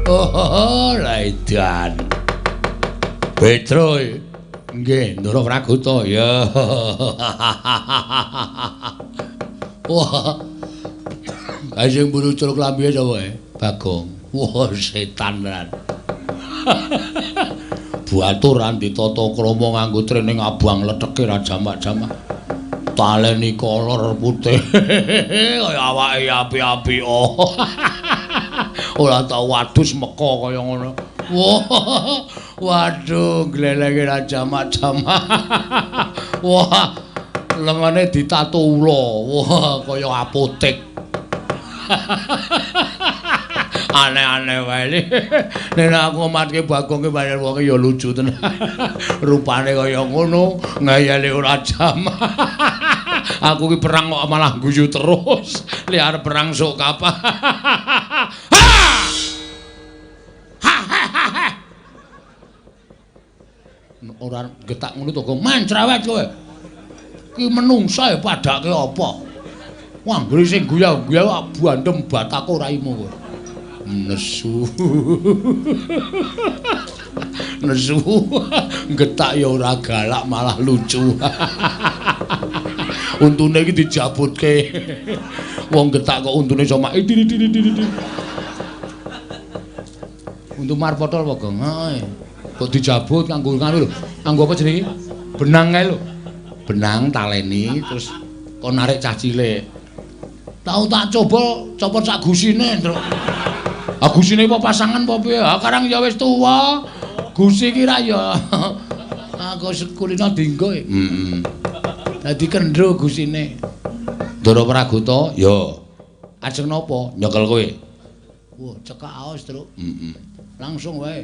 Oh, laidan. Petro. Nggih, Ndara Pragoto ya. Wah. Kae sing muncul klambihe sapa e? Bagong. Wah, setan tenan. Buaturan ditata krama nganggo trening abang leteke ra jamak-jamak. Taleni kolor putih kaya awake api-api. Ora tau wadus meko kaya ngono. Wah, waduh, glelenge ra jamak-jamak. Wah, lengane ditato ula. Wah, kaya apotek. Aneh-aneh wae. Nek aku ngomatke Bagong ki pancen wong ya lucu tenan. Rupane kaya ngono, ngayale ora jamak. Aku ki perang kok malah guyu terus. Liar perang sok kapan. Ora getak ngono to, men cerewet kowe. Ki menungsa ya padake apa? Wah, nggri sing guyah-guyah bandem batako raimu kowe. Nesu. Nesu. Getak ya ora galak malah lucu. Untune iki dijabutke. Wong getak kok untune somak. Untu marpotol apa, Gong? Kok dijabut kanggo ngono lho. Kanggo apa jenenge? Benang kae lho. Benang taleni terus kok narik cah cilik. Tau tak coba copot sak gusine, Truk. Ah gusine apa pasangan apa piye? Ah karang ya wis tuwa. Gusi ki ra ya. Aku sekulina dinggo. Heeh. Dadi kendro gusine. Ndara Pragoto, ya. Ajeng napa? Nyekel kowe. Wah, cekak aos, Truk. Heeh. Langsung wae.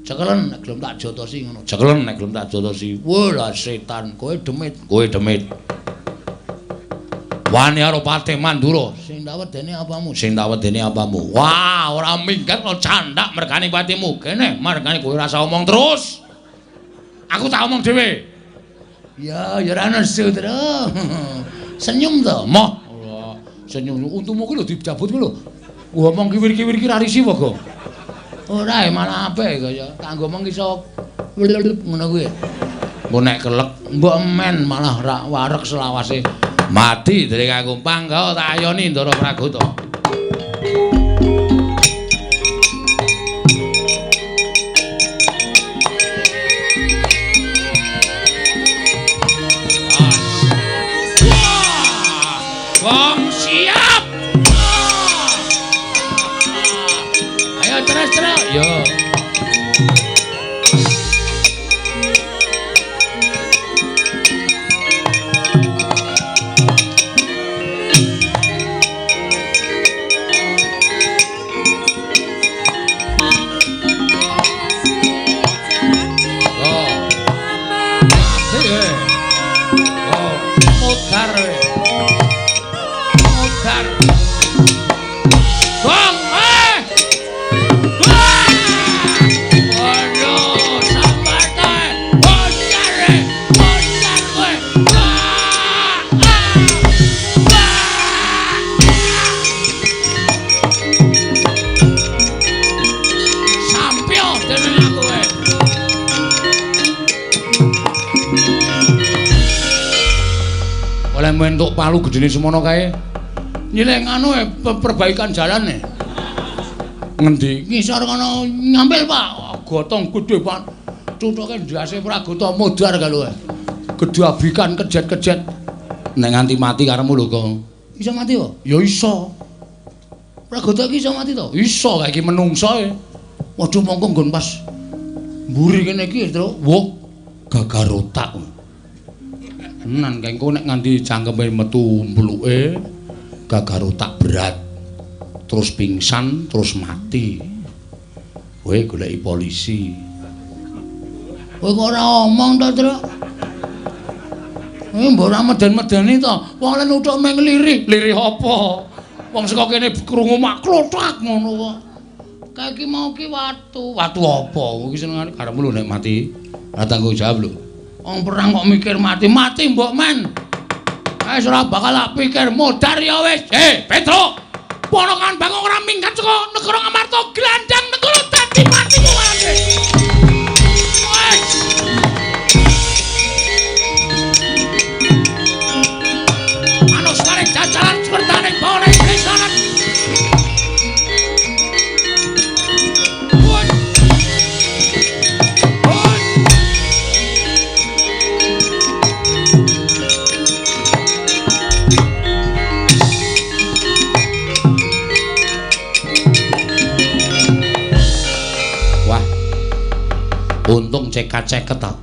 Cekelen nek gelem tak jotosi ngono. Cekelen nek gelem tak jotosi. Wah, lah setan, kowe demit. Wani karo Patih Mandura. Sing tak wedeni apamu? Wah, ora minggat lo candak mergane patimu. Kene, mergane kowe rasa omong terus. Aku tak omong dhewe. Ya, ya ora nesu terus. Senyum to, moh. Ora, senyum. Untumu ki lho dijabut ki lho. Ngomong kiwir-kiwir ki ra risi apa, Gong? Ora malah apik kaya kanggo mong iso ngono kuwi. Mbok nek kelek mbok men malah ra wareg selawase. Mati dari aku pangga tak ayoni Ndara Pragoto. Wong siap. Ayo terus. Yo. Mentuk palu gedene semono kae. Nyilek anu perbaikan jalane. Ngendi? Ngisor kono ngambil, Pak. Gotong gedhe, Pak. Cuthuke ndase Pragoto modar kalau. Gedhe abikan kejet-kejet. Nek nganti mati karemu lho, Kong. Iso mati kok? Ya iso. Pragoto iki iso mati to? Iso, kae iki menungso e. Waduh mongko nggon pas mburi kene iki, Truk. Wah, gagar otak. Tenan kae engko nek nganti cangkeme metu mbluke gagar otak berat. Terus pingsan, terus mati. Kowe goleki polisi. Kowe kok ora omong to, Truk? Mbok ora meden-medeni to. Wong lan uthuk meng lirih. Lirih apa? Wong saka kene krungu mak klothak ngono kok. Kae iki mau ki watu. Watu apa? Iki senengane karepmu lho nek mati. Ora tanggung jawab lho. Wong perang kok mikir mati mbok men. Wis ora bakal tak pikir modar ya wis. Petro. Ponokan Bagong ora minggat saka negara Ngamarta Glandang Negara. cekat-ceket ta.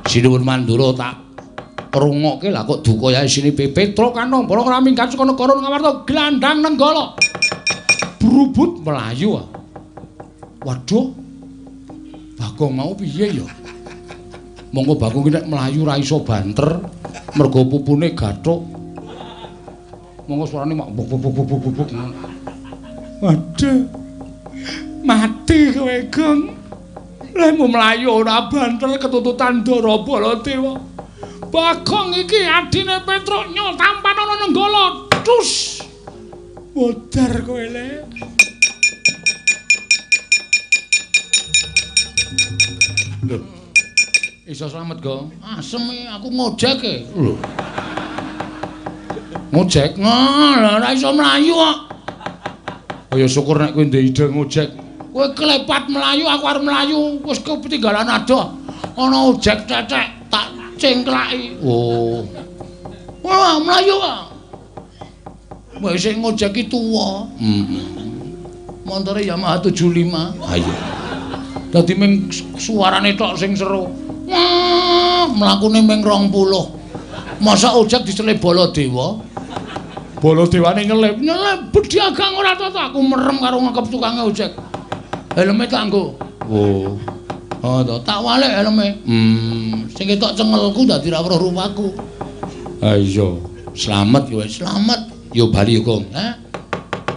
Sinuwun mandura tak rungokke lah kok duka yae sini Petro Kanong para kraminggan saka negara ngawarta glandang nenggala. Brubut melayu. Waduh. Bagong mau piye ya? Monggo Bagong ki nek melayu ra iso banter mergo pupune gathuk. Monggo suarane mak buk. Waduh. Mati kowe, Gong. Lemu melayu ora banter ketututan Ndara Baladewa. Bagong iki adine Petruk nyol tampan ana nenggala. Cus. Modar kowe le. Lho. Iso slamet, Gong. Asem aku ngojek e. Lho. Ngojek? Ora iso mlayu kok. Oh ya syukur nek kowe ndek ide ngojek. Kowe klepat mlayu, aku arep mlayu, wis ketinggalan adoh. Ana ojek cecek tak cengklaki. Oh. Wah, mlayu kok. Wis sing ngojek iki tuwa. Montore Yamaha 75. Ayo. Dadi ming suarane tok sing seru. Wah, mlakune ming 20. Masa ojek dicelip Baladewa? Baladewane nyelip bedhiagang ora tata aku merem karo ngekep tukange ojek. Helme tak nggo. Oh. Oh, tak walik helme. Sing ketok cengelku dadi ra weruh rupaku. Ha iya. Slamet yo slamet. Yo bali yo, Gong. Hah?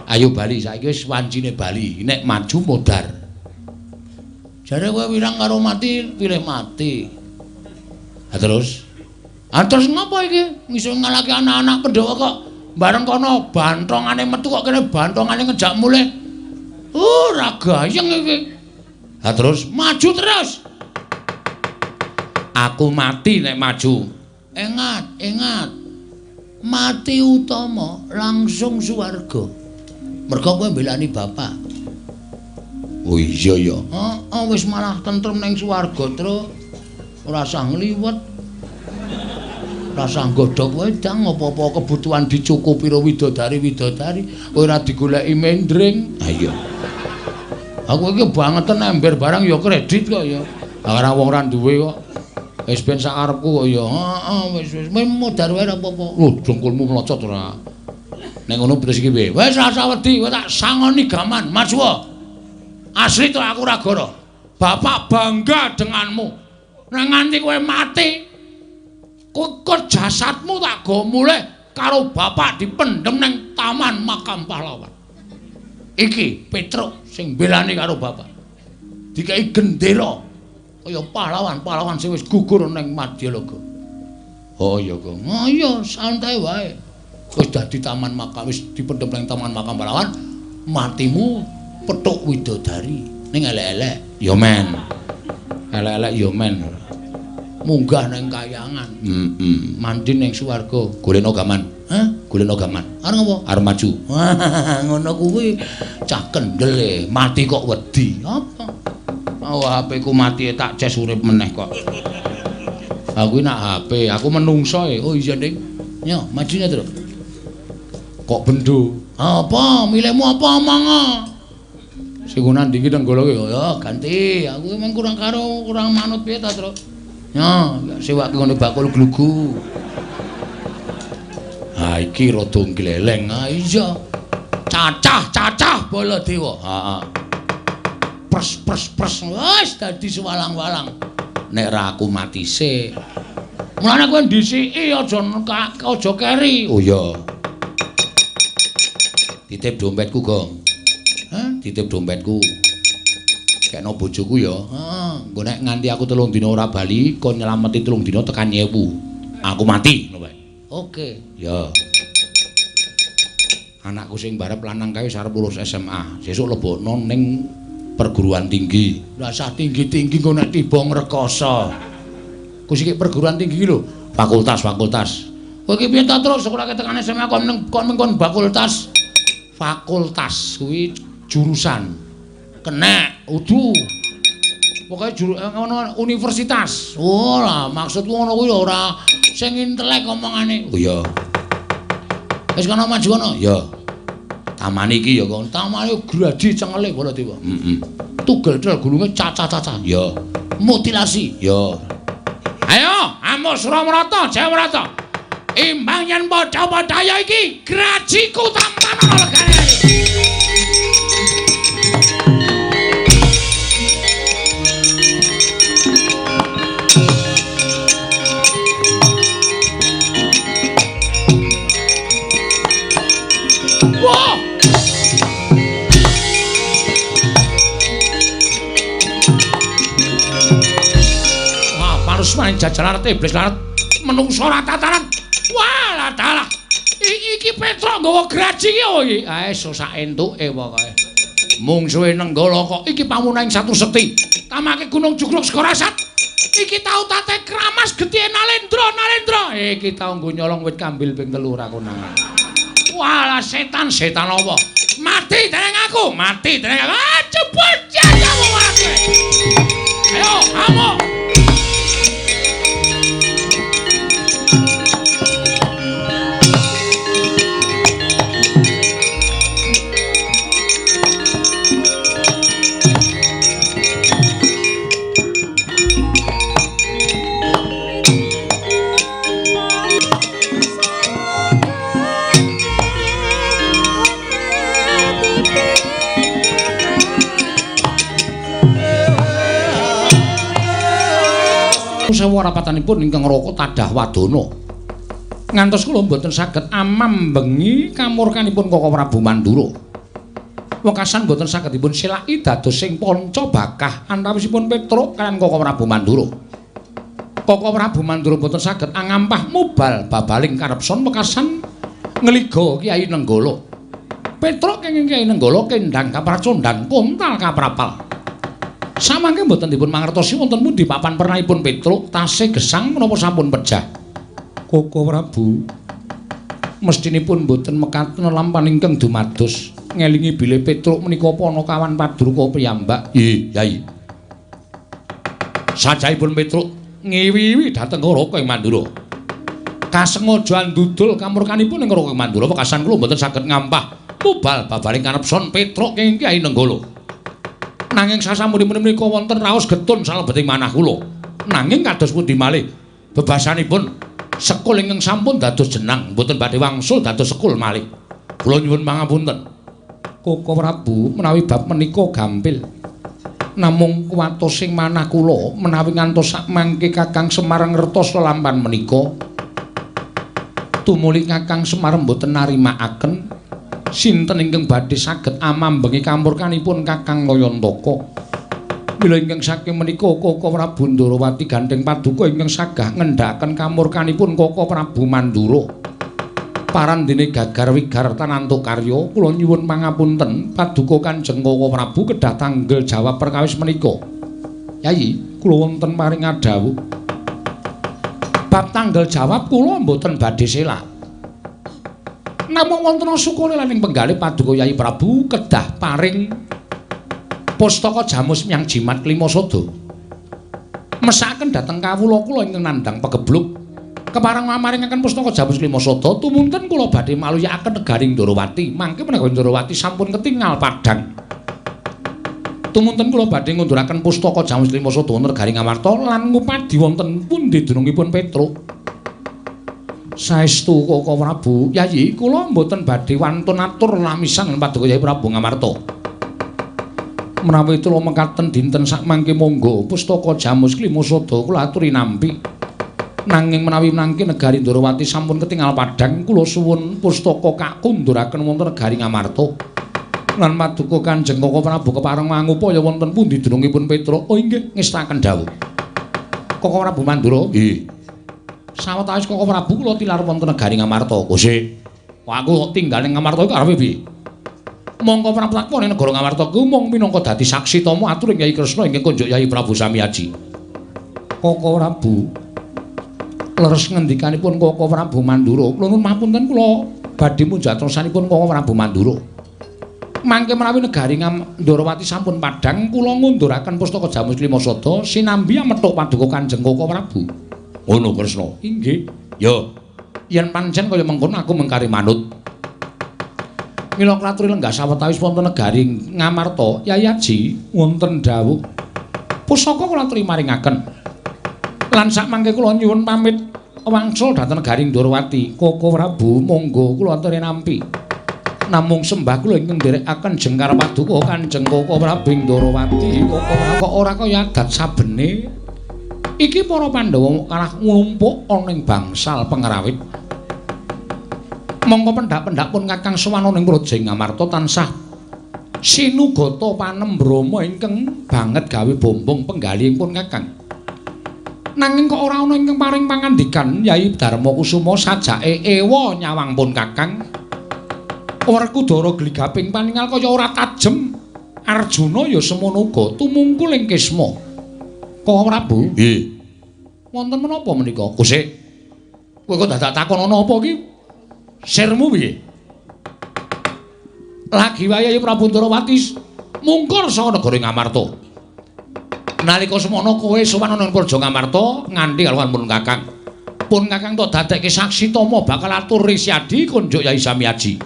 Ayo bali saiki wis wancine bali. Nek maju modar. Jare kowe wirang karo mati, pilih mati. Ha terus? Terus ngapa iki? Iso ngalake anak-anak Pandhawa kok bareng kono bantongane metu kok kene bantongane ngejak mulih. Ora gayeng iki. Ha terus maju terus. Aku mati nek maju. Ingat. Mati utama langsung swarga. Mergo kowe mbelani bapak. Oh iya ya. Wis malah tentrem ning swarga, Tru. Ora usah ngliwet. Ora usah nggodhog wedang apa-apa kebutuhan dicukupi karo widodari. Kowe ora digoleki mendring. Ha iya. Aku iki bangeten ember barang ya kredit kok ya. Ora wong ora duwe kok. Wis ben sak arepku kok ya. Wis modar wae ora apa-apa. Lho, dengkulmu mlocot ora. Nek ngono terus iki piye? Wis ora usah wedi, kowe tak sangoni gaman, Maju. Asli to aku ora goro. Bapak bangga denganmu. Nek nganti kowe mati, kok jasadmu tak go mulih karo bapak dipendhem ning Taman Makam Pahlawan. Iki Petruk sing belani karo bapak. Dikai gendera kaya pahlawan sing wis gugur ning Madyalaga. Oh iya, Gong. Oh iya, santai wae. Wis dadi Taman Makam, wis dipendhem ning Taman Makam Pahlawan, matimu petuk widodari ning elek-elek ya men. Elek-elek ya men. Munggah ning kayangan. Mandi ning swarga, golekno gaman. Hah? Golekno gaman. Arep ngopo? Arep maju. Wah, ngono kuwi cah kendel e, mati kok wedi. Apa? Oh, HP ku mati tak ces urip meneh kok. Aku nak HP, aku menungso e. Oh iya, Ding. Yo, majunya terus. Kok bendo? Apa? Milihmu apa omong? Sing nandi iki nenggala ki ya ganti. Aku emang kurang manut piye ta, Tru? Ya, sewake ngene bakul glugu. Ha iki rada gleleng. Ha iya. Cacah Baladewa. Heeh. Pres wis dadi sewalang-walang. Nek ra aku mati sik. Mulane kowe ndhisiki aja keri. Oh iya. Titip dompetku, Gong. Hah? Titip dompetku. Kekno bojoku ya. Engko nek nganti aku 3 dina ora bali, kon nyelameti 3 dina tekan 1000. Aku mati, ngono wae. Oke. Ya. Anakku sing barep lanang kae wis arep lulus SMA. Sesuk lebokno ning perguruan tinggi. Lah sah tinggi-tinggi kok nek tiba ngrekoso. Ku sik perguruan tinggi iki lho, fakultas. Kowe iki piye ta terus sekolah ketekan SMA kon fakultas. Fakultas kuwi jurusan. Kenek, udu. Pokoke ngono universitas. Oh lah, maksudku ngono kuwi ora sing intelek omongane. Oh iya. Wis kono maju kono? Ya. Taman iki ya kon. Taman yo gradi cengele Baladewa. Tugel-tel gulunge cacah-cacah. Ya. mutilasi. Ya. Ayo, Amuk Suramarata, Jayawrata. Imbang yen padha-padha ya iki grajiku tampan ana legane. Wah! Wah, parusmaning jajaran iblis larat menungso ora tataran. Wah, dalah. Iki Petruk nggawa graji iki oh iki. Ae susah entuke pokoke. Mungsuhe Nenggala kok iki pamunaing satu sekti. Tamake Gunung Jugruk Sekorasat. Iki tau tate kramas Getih Nalendra. Iki tau nggo nyolong wit kambil ping 3 ora konangan. Walah setan apa? Mati dening aku. Ah, jebul jajamu mati. Ayo, Amuk. Sewu rapatanipun ingkang raka tadah wadana. Ngantos kula mboten saged amambengi kamurkanipun Koko Prabu Mandura. Wekasan mboten saged dipun silaki dados sing panca bakah antawisipun Petruk kaliyan Koko Prabu Mandura. Koko Prabu Mandura mboten saged angampah mubal babaling karepson wekasan ngliga Kyai Nenggala. Petruk kenging Kyai Nenggala kendhang kapracondhang kontal kaprapal. Samangke mboten dipun mangertosi wonten pundi papan pernahipun Petruk tasih gesang menapa sampun pejah. Koko Prabu mestinipun mboten mekaten lampahan ingkang dumados ngelingi bilih Petruk menika Panakawan Padruka piyambak. Nggih, Yai. Sajaipun Petruk ngiwi-iwi dhateng Raka Mandura. Kasengaja ndudul kamurkanipun ing Raka Mandura wekasan kula mboten saged ngampah mubal babaling karepson Petruk kenging Kyai Nenggala. Nanging sasampunipun menika wonten raos getun salebeting manah kula. Nanging kados pundi malih bebasanipun sekul ingkang sampun dados jenang mboten badhe wangsul dados sekul malih. Kula nyuwun pangapunten. Koko Prabu menawi bab menika gampil. Namung kuwatosing manah kula menawi ngantos sak mangke Kakang Semar ngertos lelampahan menika. Tumuli Kakang Semar mboten narimakaken sinten ingkang badhe saged amambengi kamurkanipun Kakang Ngayantaka. Mila ingkang saking menika Koko Prabu Ndarawati gandeng paduka ingkang sagah ngendhakaken kamurkanipun Koko Prabu Mandura. Parandene gagar wigar tanantuk karya kula nyuwun pangapunten paduka Kanjeng Koko Prabu kedah tanggel jawab perkawis menika. Yai, kula wonten paring adhawuh. Bab tanggel jawab kula mboten badhe selak. Namung wonten sukune lan ing penggalih paduka Yai Prabu kedah paring pustaka jamus miyang jimat Klimasada. Mesakaken dhateng kawula kula ingkang nandhang pegebluk kepareng maringaken pustaka jamus Klimasada tumunten kula badhe maluyakaken negaring Ndarawati. Mangke menawi Ndarawati sampun ketingal padhang. Tumunten kula badhe ngunduraken pustaka jamus Klimasada wonten negaring Amarta lan ngupadi wonten pundi dunungipun Petruk. Saestu Koko Prabu, Yayi, kula mboten badhe wantun atur lamisan paduka Yai Prabu Ngamarta. Menawi kula mekaten dinten sakmangke monggo pustaka jamus Klimasada kula aturi nampi. Nanging menawi mangke negari Ndarawati sampun ketingal padhang, kula suwun pustaka kakunduraken wonten negari Ngamarta. Lan paduka Kanjeng Koko Prabu kepareng mangupaya wonten pundi dunungipun Petruk. Oh inggih, ngestaken dawuh. Koko Prabu Mandura, nggih. Sawetawis Koko Prabu kula tilar wonten negari Ngamarta. Gusti, aku kok tinggal ning Ngamarta iku arepe piye? Monggo praptakone negara Ngamarta ku mung minangka dadi saksi tama atur ing Kyai Kresna inggih kunjuk Yai Prabu Samiaji. Koko Prabu leres ngendikanipun Koko Prabu Mandura, kula nuwun mapunten kula badhe munjatrosanipun Koko Prabu Mandura. Mangke menawi negari Ndarawati sampun padhang, kula ngunduraken pustaka jamus Klimasada sinambi amethuk paduka Kanjeng Koko Prabu. Ngono Kresna. Inggih. Ya. Yen pancen kaya mengkono aku mengkari manut. Mila klaturi lenggah sawetawis wonten negari Ngamarta, Yayi Aji wonten dawuh. Pusaka kula aturi maringaken. Lan sak mangke kula nyuwun pamit wangsul dhateng Garing Ndorowati. Koko Prabu monggo kula aturi nampi. Namung sembah kula ingkang nderekaken Jengkar Paduka Kanjeng Koko Prabu Ndorowati. Koko Prabu ora kaya adat sabene. Iki para Pandhawa kalah nglumpuk ana ing bangsal pengrawit. Monggo pendak-pendak pun Kakang Suwana ning Praja Ngamarta tansah sinugata panembrama ingkang banget gawe bombong penggalihipun Kakang. Nanging kok ora ana ingkang paring pangandikan Yai Darma Kusuma sajake ewa nyawang pun Kakang. Werkudara gligaping paningal kaya ora tajem. Arjuna ya semono uga tumungkul ing Kisma. Koko Prabu? Nggih. Wonten menapa menika? Gusik. Kowe kok dadak takon ana apa iki? Sirmu piye? Lagi wayahe Prabu Ndorowati mungkur saka negara Ngamarta. Nalika semono kowe sowan ana ing Praja Ngamarta nganti kalawan pun Kakang. Pun Kakang tok dadekke saksi tama bakal atur Risyadi kunjuk Yai Samyaji.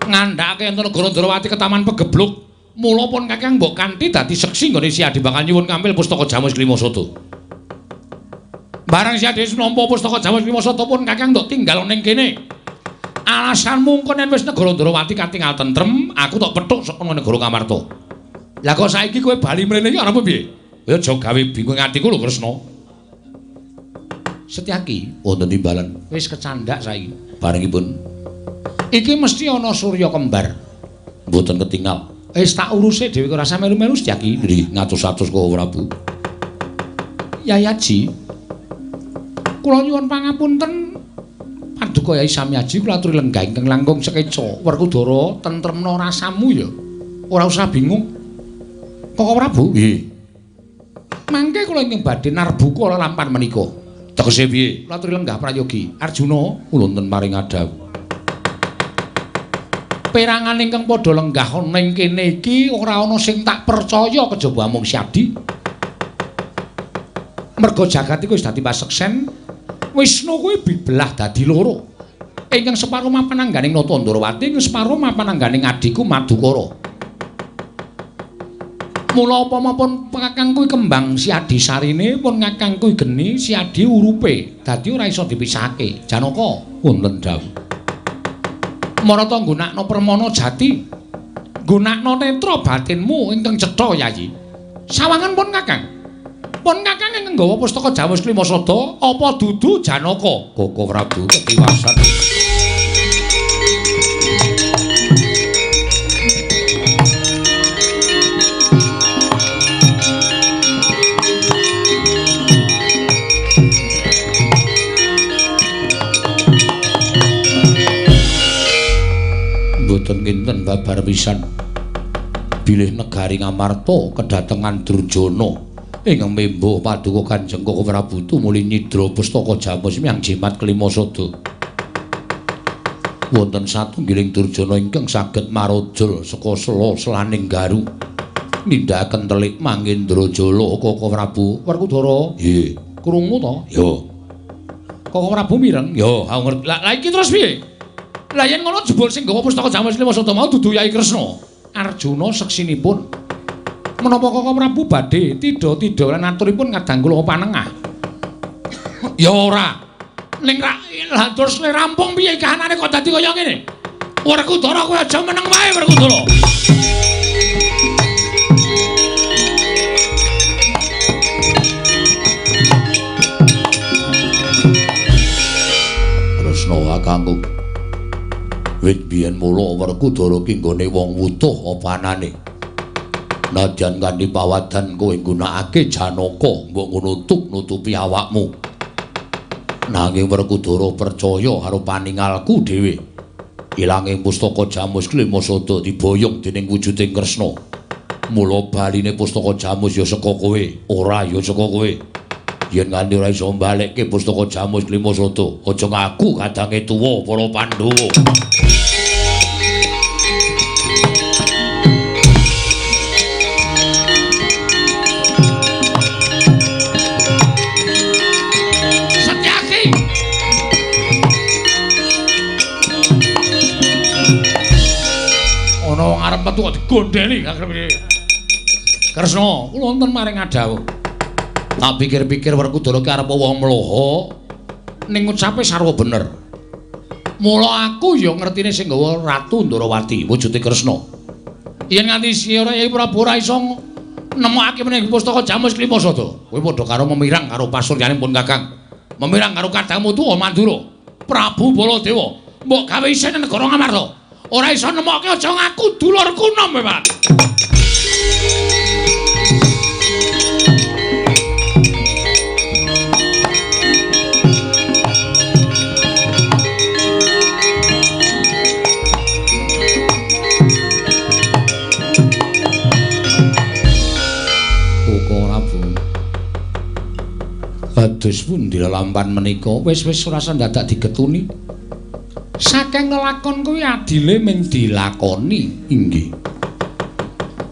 Ngandhake enten negara Ndorowati ketaman pegebluk. Mula pun Kakang mbok kanthi dadi seksi nggone Siadi bakal nyuwun kampil pustaka Jamus Klimasada. Barang Siadi nampa pustaka Jamus Klimasada pun Kakang ndok tinggal ning kene. Alasanmu engko yen wis negara Ndorowati katingal tentrem, aku tok pethuk saka negara Ngamarta. Lah kok saiki kowe bali mrene iki arep piye? Ya aja gawe bingung atiku lho Kresna. Setyaki wonten timbalan. Wis kecandhak saiki. Barengipun iki mesti ana Surya kembar. Mboten ketingal. Wis tak uruse dhewe kok rasa melu-melu Setyaki. Nggih, ngatus-atus Koko Prabu. Yayaji. Kula nyuwun pangapunten. Paduka Yai Samyaji kula aturi lenggah ingkang langkung sekeca. Werkudara tentremna rasamu ya. Ora usah bingung. Koko Prabu? Nggih. Mangke kula ingkang badhe narbuka lalampan menika. Tegese piye? Kula aturi lenggah prayogi. Arjuna kula wonten paring adhawu. Perangan ingkang padha lenggah ning kene iki ora ana sing tak percaya kejaba amung Siadi. Merga jagat iku wis dadi paseksen, Wisnu kuwi bibelah dadi loro. Ingkang separo mapan angganing Nata Ndorowati, ing separo mapan angganing adiku Madukara. Mula upama pun Kakang kuwi kembang Siadi sarine, pun Kakang kuwi geni Siadi urupe, dadi ora iso dipisahake. Janaka wonten dawuh. Marata nggunakno permana jati. Nggunakno netra batinmu ingkang cetha Yayi. Sawangan pun Kakang. Pun Kakang ingkang nggawa pustaka Jamus Klimasada apa dudu Janaka? Koko Prabu ketiwasan. Mboten kinten babar pisan bilih negari Ngamarta kedatengan Durjana ingkang membuh paduka Kanjeng Koko Prabu tumuli nyidra pustaka Jamus miang jimat Klimasada. Wonten satunggiling Durjana ingkang saged marajul saka sela-selaning garu nindakaken telik Mangendrajala Koko Prabu. Werkudara? Nggih. Krungu to? Ya. Koko Prabu mireng? Ya, aku ngerti. Lah iki terus piye? Lah yen ngono jebul sing nggawa pustaka Jamus Klimasada mau dudu Yai Kresna. Arjuna seksinipun. Menapa Koko Prabu badhe tidha-tidha lan aturipun kadang kula panengah? Ya ora. Ning lah terus rampung piye kahanane kok dadi kaya ngene? Werkudara kowe aja meneng wae Werkudara. Kresna kakangku. Wit biyen mula Werkudara ki nggone wong wutuh apa anane. Nadyan kanthi pawadan kowe nggunakake Janaka mbok nutup-nutupi awakmu. Nanging Werkudara percaya karo paningalku dhewe. Ilanging pustaka Jamus Klimasada diboyong dening wujuding Kresna. Mula baline pustaka Jamus ya saka kowe, ora ya saka kowe. Yen nganti ora iso mbalekke pustaka Jamus Klimasada, aja ngaku kadange tuwa para Pandhawa. Ana wong arep metu kok digondheli kagrem iki. Kresna, kula wonten maring adhawuh. Tak pikir-pikir Werkudara ki arep wong mloho ning ucape sarwa bener. Mula aku ya ngertine sing nggawa Ratu Ndarawati wujude Kresna. Yen nganti sira Yai Prabu ora iso nemokake meneh pustaka Jamus Klimasada, kowe padha karo memirang karo pasuryaning pun Kakang. Memirang karo kadangmu tuwa Mandura, Prabu Baladewa. Mbok gawe isin negara Ngamarta. Ora iso nemokke aja ngaku dulurku nom Pak. Dados pundi lampahan menika wis-wis ora dadak digetuni. Saking ngelakon kuwi adile mung dilakoni, inggih.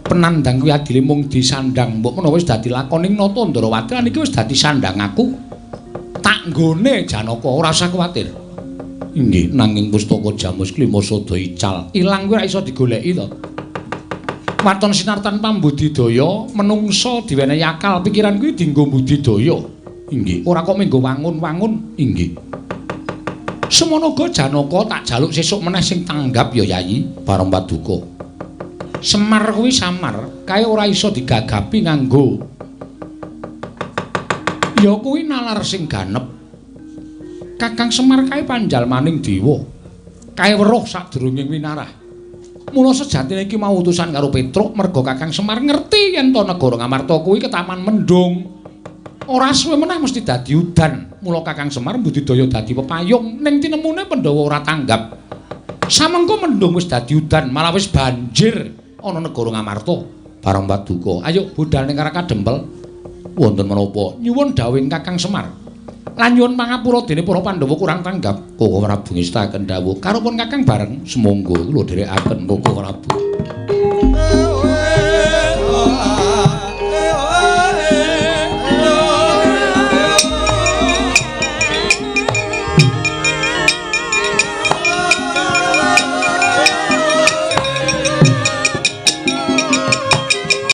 Penandang kuwi adile mung disandang, mbok menawa wis dadi lakoning Nata Ndarawati lan iki wis dadi sandang aku. Tak nggone Janaka ora usah kuwatir. Inggih, nanging pustaka Jamus Klimasada ical, ilang kuwi ora iso digoleki to. Waton sinartan pambudidaya, menungsa diwenehi akal, pikiran kuwi dienggo budidaya. Inggih, ora kok menggo wangun-wangun, inggih. Semono uga Janaka tak jaluk sesuk meneh sing tanggap ya Yayi Bareng Paduka. Semar kuwi samar, kae ora iso digagapi nganggo. Ya kuwi nalar sing ganep. Kakang Semar kae panjalmaning dewa. Kae weruh sadurunge winarah. Mula sejatine iki mau utusan karo Petruk merga Kakang Semar ngerti yen to negara Ngamarta kuwi ketaman mendung. Ora suwe meneh mesti dadi udan. Mula Kakang Semar mbudidaya dadi pepayung ning tinemune Pandhawa ora tanggap. Samengko mendung wis dadi udan, malah wis banjir ana negara Ngamarta. Bareng Paduka, ayo budal ning Karaka Dempel. Wonten menapa nyuwun dawuhing Kakang Semar. Lan nyuwun pangapura dene para Pandhawa kurang tanggap. Koko Prabu ngestaken dawuh karo pun Kakang bareng semonggo kula dherekaken Koko Prabu.